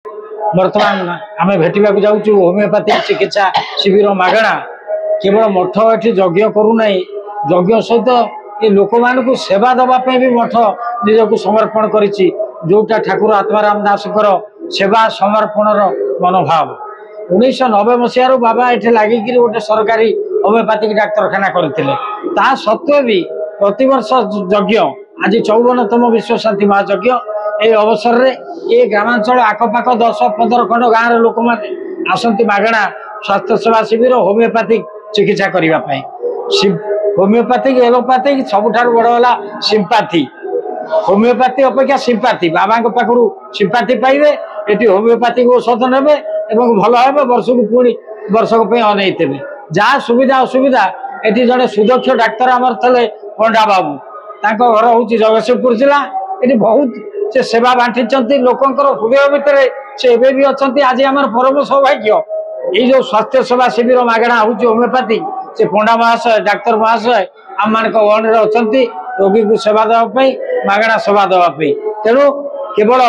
बर्तमान आम भेटा जाऊँ होमिओपैथिक चिकित्सा शिविर मागणा केवल मठ ये यज्ञ करूना यज्ञ सहित ये लोक मान सेवा दवाई भी मठ निजक समर्पण करिछि जोटा ठाकुर आत्माराम दासकर सेवा समर्पणर मनोभाव 1990 मसीह बाबा ये लगिक गोटे सरकारी होमिओपैथिक डाक्तरखाना करते सत्वे भी प्रतिवर्ष यज्ञ आज 54तम विश्व शांति महायज्ञ ये अवसर में ये ग्रामांचल आखपाख 10-15 खंड गाँव लोक मैंने आसती मागणा स्वास्थ्य सेवा शिविर होमिओपैथिक चिकित्सा करने होमिओपैथिक एलोपैथिक सबुठ बड़ा सिंपाथी होमिओपैथी अपेक्षा सिंपाथी बाबा पाखु सिंपाथी पाइबे ये होमिओपैथिक औषध ने भल हे वर्ष को पुणी वर्षक अनईथे जहाँ सुविधा असुविधा ये जड़े सुदक्ष डाक्तर आमर थे पंडा बाबू तांको घर हूँ जगतसिंहपुर जिला ये बहुत से सेवा बांटी लोकंर हृदय भितर से एवं भी अच्छा आज आम परम सौभाग्य ये जो स्वास्थ्य सेवा शिविर मागणा हूँ होमिओपैथी से पंडा महाशय डाक्तर महाशय आम मान वार्ड अच्छा रोगी को सेवा देवाई मागणा सेवा देवाई तेणु केवल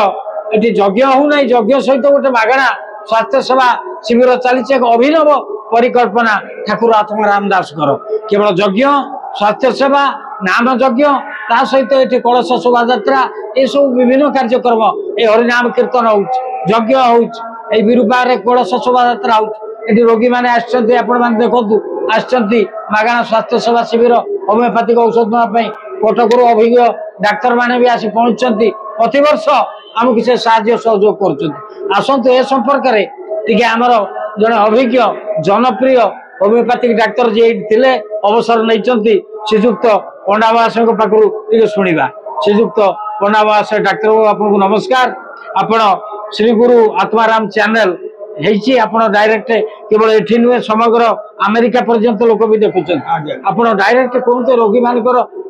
ये यज्ञ होना यज्ञ सहित गोटे मागणा स्वास्थ्य सेवा शिविर चली एक अभिनव परिकल्पना ठाकुर आत्माराम दास केवल यज्ञ स्वास्थ्य सेवा नाम यज्ञ ता सहित ये कलश शोभा यात्रा ये सब विभिन्न कार्यक्रम ये हरिनाम कीर्तन होज्ञ होरूपा कलश शोभा यात्रा होती रोगी मैंने देखु आगणा स्वास्थ्य सेवा शिविर होमिओपैथिक औषध नापी कटकू अभिज्ञ डाक्तर मैंने भी आसी पहुंचती प्रतिवर्ष आमको से साहाय्य सहयोग करसतु ए संपर्क में आमर जड़े अभिज्ञ जनप्रिय होमिओपैथिक डाक्तर जी थे अवसर नहीं श्रीजुक्त पंडा महाशय पाखु शुणा श्रीजुक्त पंडा महाशय डाक्तर आपको नमस्कार आपण श्री गुरु आत्माराम चैनल आप डायरेक्ट केवल ये नुहे समग्र अमेरिका पर्यंत लोक भी देखुं आप डायरेक्ट कहते रोगी मान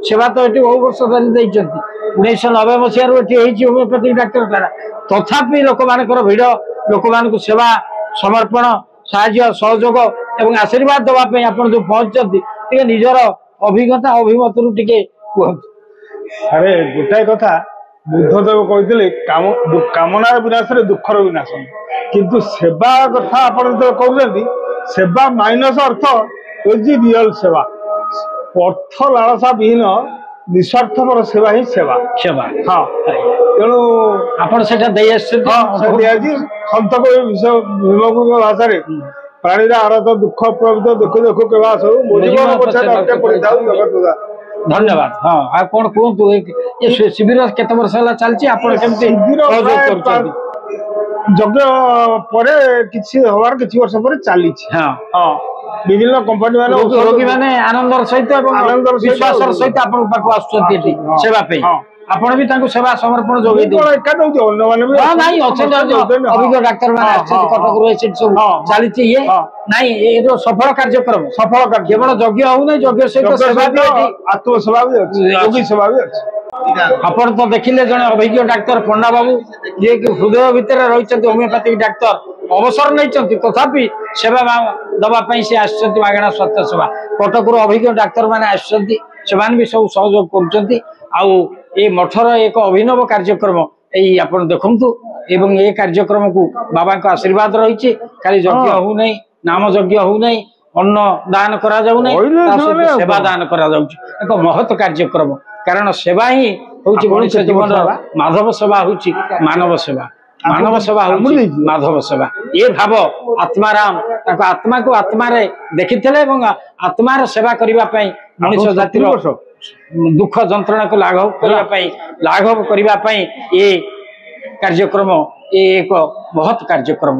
सेवा तो ये बहु वर्ष धरी 1990 मसीह होमिओपैथिक डाक्तरखाना तथापि लोक मान भिड़ लोक मान सेवा समर्पण साहाय्य सहयोग और आशीर्वाद देवाई आप जो पहुंचती निजर अभिज्ञता अभिमत टे कहते। अरे गोटाए कथा बुद्धदेव कहते कामनार विनाश दुखर विनाश किंतु सेवा कथा आप कहते सेवा माइनस अर्थ रियल सेवा अर्थ लालसा विहीन निस्वार्थपर सेवा ही सेवा सेवा हाँ तेणु आपण सत कवि विषय भीमकुंज भाषा प्राणीर आरत दुख प्रवृत्त दुख दुख केवा धन्यवाद। हाँ कौन कहतु ये शिविर केते वर्ष चलती यज्ञ पर किसी हवार किसी वर्ष पर चली विभिन्न कंपनी माने रोगी माने आनंदर सहित विश्वासर सहित आपण पाखु आसुछंती सेवा पे आपण भी तांको सेवा समर्पण जोगे दे एका दउछ अन्य माने भी हां नहीं अभिज्ञ डाक्टर माने आछन कटक रो एसिड सब चलीछि ये नहीं ये जो सफल कार्यक्रम केवल यज्ञ हो नहीं यज्ञ सहित सेवा भी आत्म सेवा भी अछि रोगी सेवा भी अछि आपण तो देखिले जने अभिज्ञ डाक्टर पंडा बाबू जे कि हृदय भितर रहिछंती होमिओपैथिक डाक्टर अवसर नहीं तथापि सेवा दवा से आसुच्च मागणा स्वास्थ्य सेवा कटक अभिज्ञ डाक्तर मैंने आसुच्च से भी सब सहयोग कर मठर एक अभिनव कार्यक्रम यही आप देखु एवं ये कार्यक्रम को बाबा का आशीर्वाद रही खाली यज्ञ हो नहीं नाम यज्ञ हो नहीं अन्न दान करा जाऊ नहीं सेवा दान करा एक महत् कार्यक्रम कारण सेवा ही हूँ मनुष्य जीवन माधव सेवा हूँ मानव सेवा मानव सेवा माधव सेवा ये भाव आत्माराम आत्मा को आत्मारे देखी आत्मार सेवा करने मनुष्य जातिर दुख जंत्रणा को लाघव करने ये कार्यक्रम ये एक महत् कार्यक्रम।